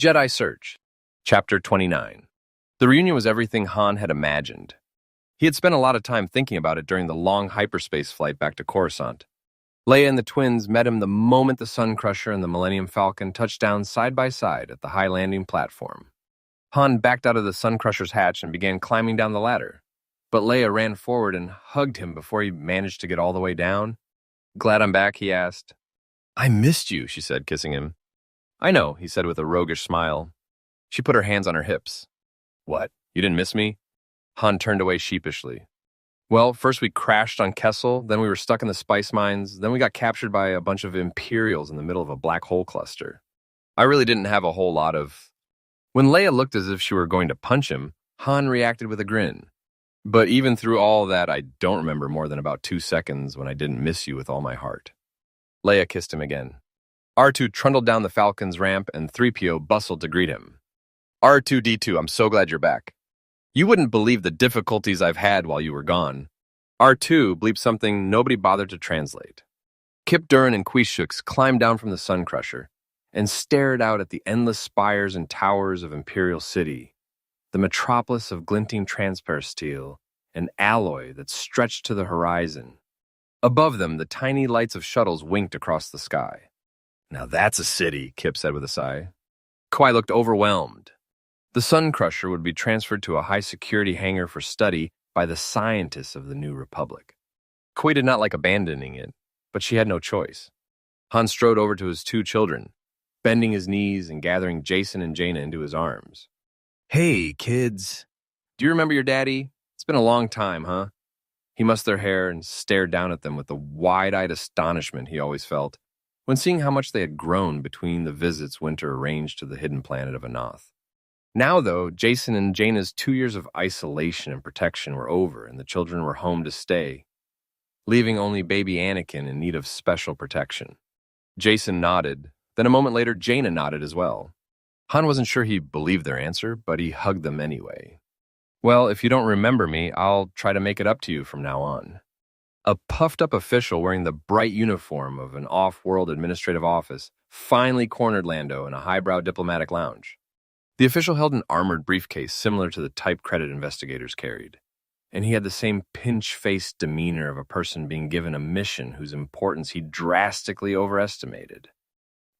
Jedi Search. Chapter 29. The reunion was everything Han had imagined. He had spent a lot of time thinking about it during the long hyperspace flight back to Coruscant. Leia and the twins met him the moment the Sun Crusher and the Millennium Falcon touched down side by side at the high landing platform. Han backed out of the Sun Crusher's hatch and began climbing down the ladder, but Leia ran forward and hugged him before he managed to get all the way down. "Glad I'm back?" he asked. "I missed you," she said, kissing him. "I know," he said with a roguish smile. She put her hands on her hips. "What? You didn't miss me?" Han turned away sheepishly. "Well, first we crashed on Kessel, then we were stuck in the spice mines, then we got captured by a bunch of Imperials in the middle of a black hole cluster. I really didn't have a whole lot of..." When Leia looked as if she were going to punch him, Han reacted with a grin. "But even through all that, I don't remember more than about 2 seconds when I didn't miss you with all my heart." Leia kissed him again. R2 trundled down the Falcon's ramp and 3PO bustled to greet him. "R2-D2, I'm so glad you're back. You wouldn't believe the difficulties I've had while you were gone." R2 bleeped something nobody bothered to translate. Kip Duran and Quishux climbed down from the Sun Crusher and stared out at the endless spires and towers of Imperial City, the metropolis of glinting transparent steel and alloy that stretched to the horizon. Above them, the tiny lights of shuttles winked across the sky. "Now that's a city," Kip said with a sigh. Kawhi looked overwhelmed. The Sun Crusher would be transferred to a high-security hangar for study by the scientists of the New Republic. Kawhi did not like abandoning it, but she had no choice. Han strode over to his 2 children, bending his knees and gathering Jason and Jaina into his arms. "Hey, kids. Do you remember your daddy? It's been a long time, huh?" He mussed their hair and stared down at them with the wide-eyed astonishment he always felt when seeing how much they had grown between the visits Winter arranged to the hidden planet of Anoth. Now, though, Jason and Jaina's 2 years of isolation and protection were over, and the children were home to stay, leaving only baby Anakin in need of special protection. Jason nodded. Then a moment later, Jaina nodded as well. Han wasn't sure he believed their answer, but he hugged them anyway. "Well, if you don't remember me, I'll try to make it up to you from now on." A puffed-up official wearing the bright uniform of an off-world administrative office finally cornered Lando in a highbrow diplomatic lounge. The official held an armored briefcase similar to the type credit investigators carried, and he had the same pinch-faced demeanor of a person being given a mission whose importance he drastically overestimated.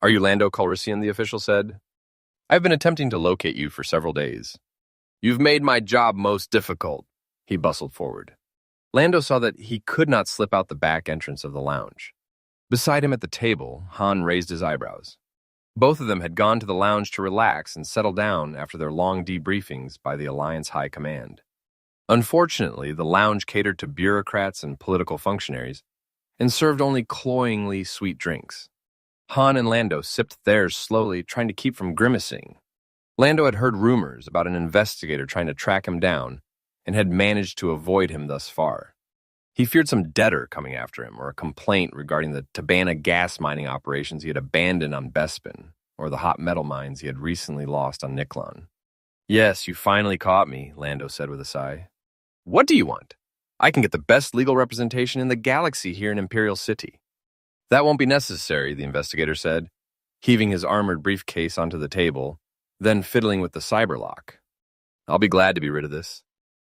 "Are you Lando Calrissian?" the official said. "I've been attempting to locate you for several days." "You've made my job most difficult," he bustled forward. Lando saw that he could not slip out the back entrance of the lounge. Beside him at the table, Han raised his eyebrows. Both of them had gone to the lounge to relax and settle down after their long debriefings by the Alliance High Command. Unfortunately, the lounge catered to bureaucrats and political functionaries and served only cloyingly sweet drinks. Han and Lando sipped theirs slowly, trying to keep from grimacing. Lando had heard rumors about an investigator trying to track him down and had managed to avoid him thus far. He feared some debtor coming after him or a complaint regarding the Tabana gas mining operations he had abandoned on Bespin or the hot metal mines he had recently lost on Niklon. "Yes, you finally caught me," Lando said with a sigh. "What do you want? I can get the best legal representation in the galaxy here in Imperial City." "That won't be necessary," the investigator said, heaving his armored briefcase onto the table, then fiddling with the cyberlock. "I'll be glad to be rid of this."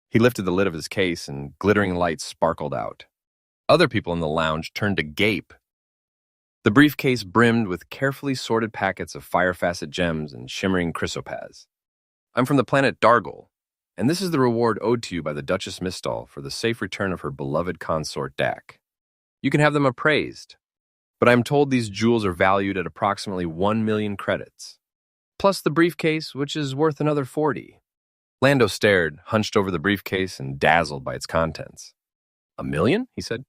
He lifted the lid of his case and glittering lights sparkled out. Other people in the lounge turned to gape. The briefcase brimmed with carefully sorted packets of fire facet gems and shimmering chrysopaz. "I'm from the planet Dargol, and this is the reward owed to you by the Duchess Mistal for the safe return of her beloved consort Dak. You can have them appraised, but I'm told these jewels are valued at approximately 1 million credits, plus the briefcase, which is worth another 40. Lando stared, hunched over the briefcase and dazzled by its contents. "1 million?" he said.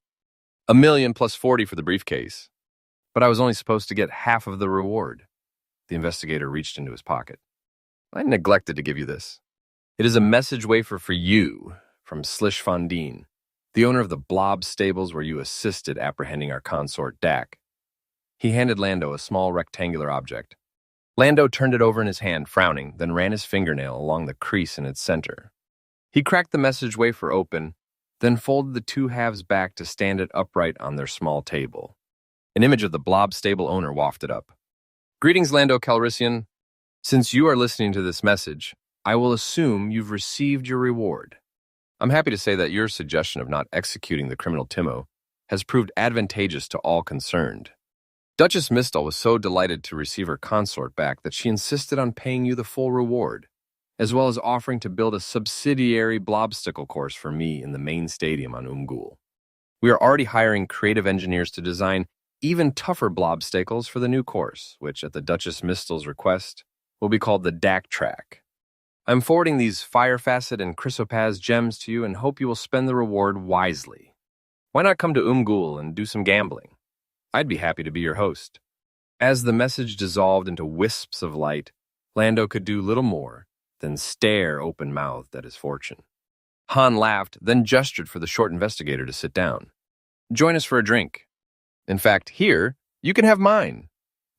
"1 million plus 40 for the briefcase. But I was only supposed to get half of the reward." The investigator reached into his pocket. "I neglected to give you this. It is a message wafer for you from Slish Fondine, the owner of the Blob stables where you assisted apprehending our consort Dak." He handed Lando a small rectangular object. Lando turned it over in his hand, frowning, then ran his fingernail along the crease in its center. He cracked the message wafer open, then folded the 2 halves back to stand it upright on their small table. An image of the Blob stable owner wafted up. "Greetings, Lando Calrissian. Since you are listening to this message, I will assume you've received your reward. I'm happy to say that your suggestion of not executing the criminal Timo has proved advantageous to all concerned. Duchess Mistal was so delighted to receive her consort back that she insisted on paying you the full reward, as well as offering to build a subsidiary blobsticle course for me in the main stadium on Umgul. We are already hiring creative engineers to design even tougher blobstacles for the new course, which, at the Duchess Mistal's request, will be called the DAC track. I'm forwarding these Fire Facet and Chrysopaz gems to you and hope you will spend the reward wisely. Why not come to Umgul and do some gambling? I'd be happy to be your host. As the message dissolved into wisps of light, Lando could do little more than stare open-mouthed at his fortune. Han laughed, then gestured for the short investigator to sit down. Join us for a drink. In fact, here, you can have mine.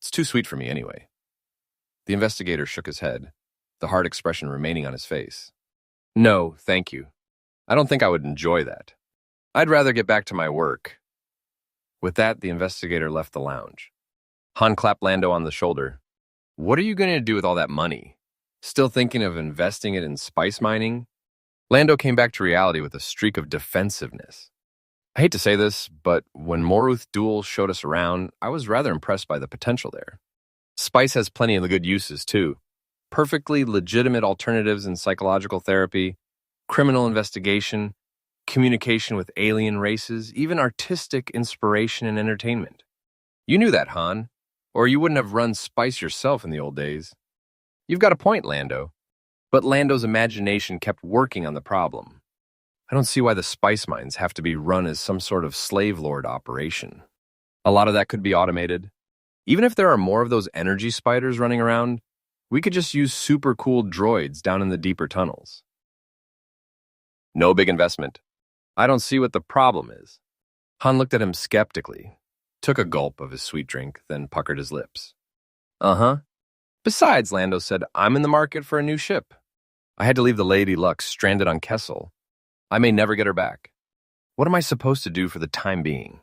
It's too sweet for me anyway. The investigator shook his head, the hard expression remaining on his face. No, thank you. I don't think I would enjoy that. I'd rather get back to my work. With that, the investigator left the lounge. Han clapped Lando on the shoulder. What are you going to do with all that money? Still thinking of investing it in spice mining? Lando came back to reality with a streak of defensiveness. I hate to say this, but when Moruth Duel showed us around, I was rather impressed by the potential there. Spice has plenty of the good uses, too. Perfectly legitimate alternatives in psychological therapy, criminal investigation, communication with alien races, even artistic inspiration and entertainment. You knew that, Han, or you wouldn't have run Spice yourself in the old days. You've got a point, Lando. But Lando's imagination kept working on the problem. I don't see why the spice mines have to be run as some sort of slave lord operation. A lot of that could be automated. Even if there are more of those energy spiders running around, we could just use super cool droids down in the deeper tunnels. No big investment. I don't see what the problem is. Han looked at him skeptically, took a gulp of his sweet drink, then puckered his lips. Uh-huh. Besides, Lando said, I'm in the market for a new ship. I had to leave the Lady Luck stranded on Kessel. I may never get her back. What am I supposed to do for the time being?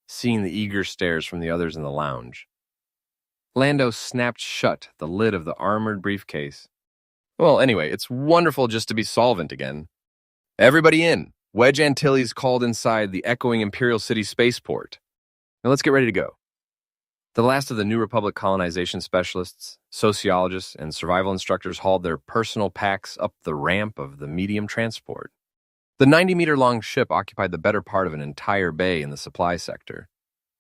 Seeing the eager stares from the others in the lounge, Lando snapped shut the lid of the armored briefcase. Well, anyway, it's wonderful just to be solvent again. Everybody in. Wedge Antilles called inside the echoing Imperial City spaceport. Now let's get ready to go. The last of the New Republic colonization specialists, sociologists, and survival instructors hauled their personal packs up the ramp of the medium transport. The 90-meter-long ship occupied the better part of an entire bay in the supply sector,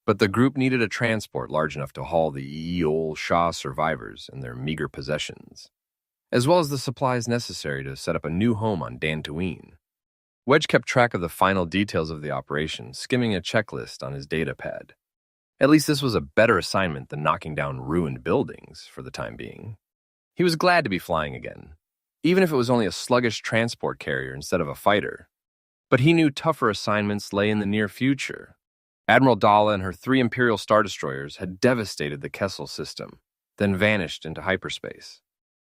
but the group needed a transport large enough to haul the Eol Shah survivors and their meager possessions, as well as the supplies necessary to set up a new home on Dantooine. Wedge kept track of the final details of the operation, skimming a checklist on his data pad. At least this was a better assignment than knocking down ruined buildings for the time being. He was glad to be flying again, even if it was only a sluggish transport carrier instead of a fighter. But he knew tougher assignments lay in the near future. Admiral Dala and her 3 Imperial Star Destroyers had devastated the Kessel system, then vanished into hyperspace.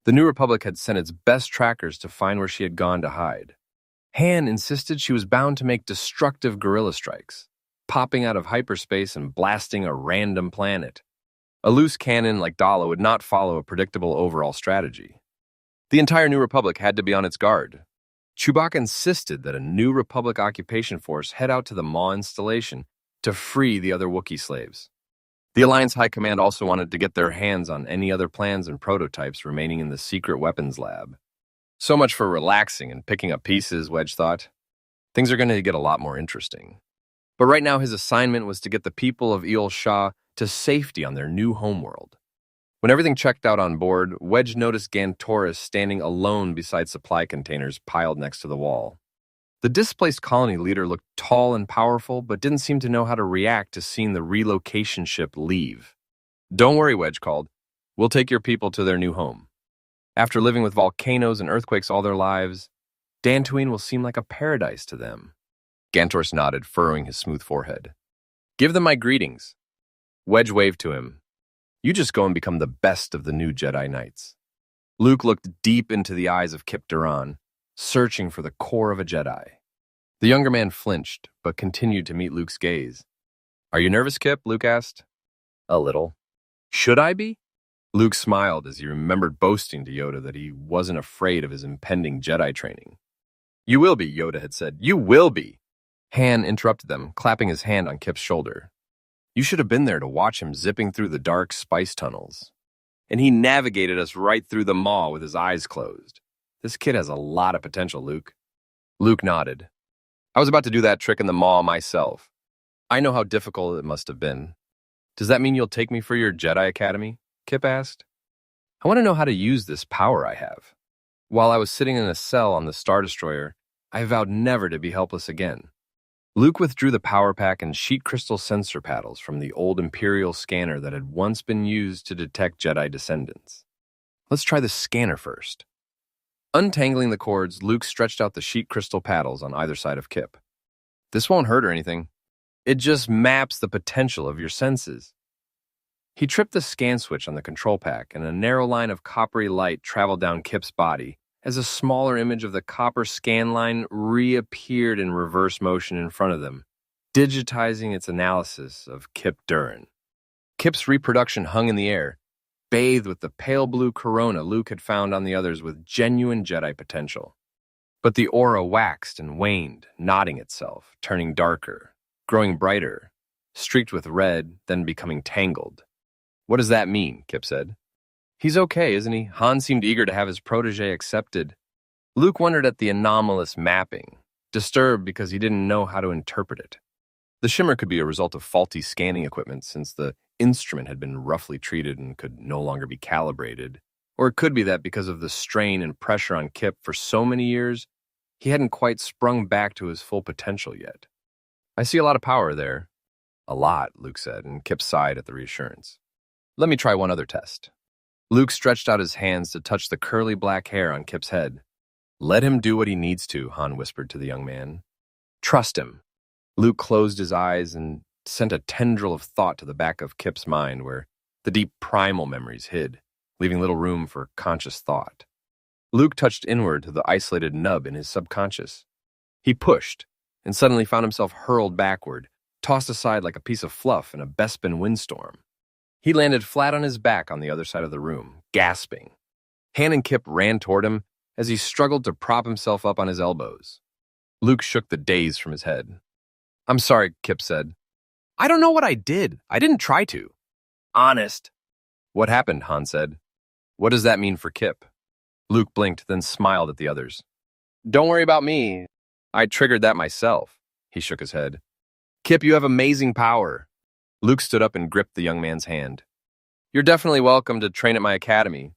The New Republic had sent its best trackers to find where she had gone to hide. Han insisted she was bound to make destructive guerrilla strikes, popping out of hyperspace and blasting a random planet. A loose cannon like Dala would not follow a predictable overall strategy. The entire New Republic had to be on its guard. Chewbacca insisted that a New Republic occupation force head out to the Maw installation to free the other Wookiee slaves. The Alliance High Command also wanted to get their hands on any other plans and prototypes remaining in the secret weapons lab. So much for relaxing and picking up pieces, Wedge thought. Things are going to get a lot more interesting. But right now his assignment was to get the people of Eol Shah to safety on their new homeworld. When everything checked out on board, Wedge noticed Gantoris standing alone beside supply containers piled next to the wall. The displaced colony leader looked tall and powerful, but didn't seem to know how to react to seeing the relocation ship leave. Don't worry, Wedge called. We'll take your people to their new home. After living with volcanoes and earthquakes all their lives, Dantooine will seem like a paradise to them. Gantoris nodded, furrowing his smooth forehead. Give them my greetings. Wedge waved to him. You just go and become the best of the new Jedi Knights. Luke looked deep into the eyes of Kip Duran, searching for the core of a Jedi. The younger man flinched, but continued to meet Luke's gaze. Are you nervous, Kip? Luke asked. A little. Should I be? Luke smiled as he remembered boasting to Yoda that he wasn't afraid of his impending Jedi training. "You will be," Yoda had said. "You will be." Han interrupted them, clapping his hand on Kip's shoulder. "You should have been there to watch him zipping through the dark spice tunnels. And he navigated us right through the maw with his eyes closed. This kid has a lot of potential, Luke." Luke nodded. "I was about to do that trick in the maw myself. I know how difficult it must have been. Does that mean you'll take me for your Jedi Academy?" Kip asked. "I want to know how to use this power I have. While I was sitting in a cell on the Star Destroyer, I vowed never to be helpless again." Luke withdrew the power pack and sheet crystal sensor paddles from the old Imperial scanner that had once been used to detect Jedi descendants. "Let's try the scanner first." Untangling the cords, Luke stretched out the sheet crystal paddles on either side of Kip. "This won't hurt or anything. It just maps the potential of your senses." He tripped the scan switch on the control pack, and a narrow line of coppery light traveled down Kip's body as a smaller image of the copper scan line reappeared in reverse motion in front of them, digitizing its analysis of Kip Durin. Kip's reproduction hung in the air, bathed with the pale blue corona Luke had found on the others with genuine Jedi potential. But the aura waxed and waned, knotting itself, turning darker, growing brighter, streaked with red, then becoming tangled. "What does that mean?" Kip said. "He's okay, isn't he?" Han seemed eager to have his protege accepted. Luke wondered at the anomalous mapping, disturbed because he didn't know how to interpret it. The shimmer could be a result of faulty scanning equipment since the instrument had been roughly treated and could no longer be calibrated. Or it could be that because of the strain and pressure on Kip for so many years, he hadn't quite sprung back to his full potential yet. "I see a lot of power there." "A lot," Luke said, and Kip sighed at the reassurance. "Let me try one other test." Luke stretched out his hands to touch the curly black hair on Kip's head. "Let him do what he needs to," Han whispered to the young man. "Trust him." Luke closed his eyes and sent a tendril of thought to the back of Kip's mind where the deep primal memories hid, leaving little room for conscious thought. Luke touched inward to the isolated nub in his subconscious. He pushed, and suddenly found himself hurled backward, tossed aside like a piece of fluff in a Bespin windstorm. He landed flat on his back on the other side of the room, gasping. Han and Kip ran toward him as he struggled to prop himself up on his elbows. Luke shook the daze from his head. "I'm sorry," Kip said. "I don't know what I did. I didn't try to." "Honest." "What happened?" Han said. "What does that mean for Kip?" Luke blinked, then smiled at the others. "Don't worry about me. I triggered that myself." He shook his head. "Kip, you have amazing power." Luke stood up and gripped the young man's hand. "You're definitely welcome to train at my academy.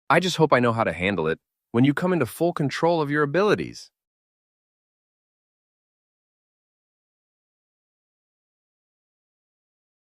I just hope I know how to handle it when you come into full control of your abilities."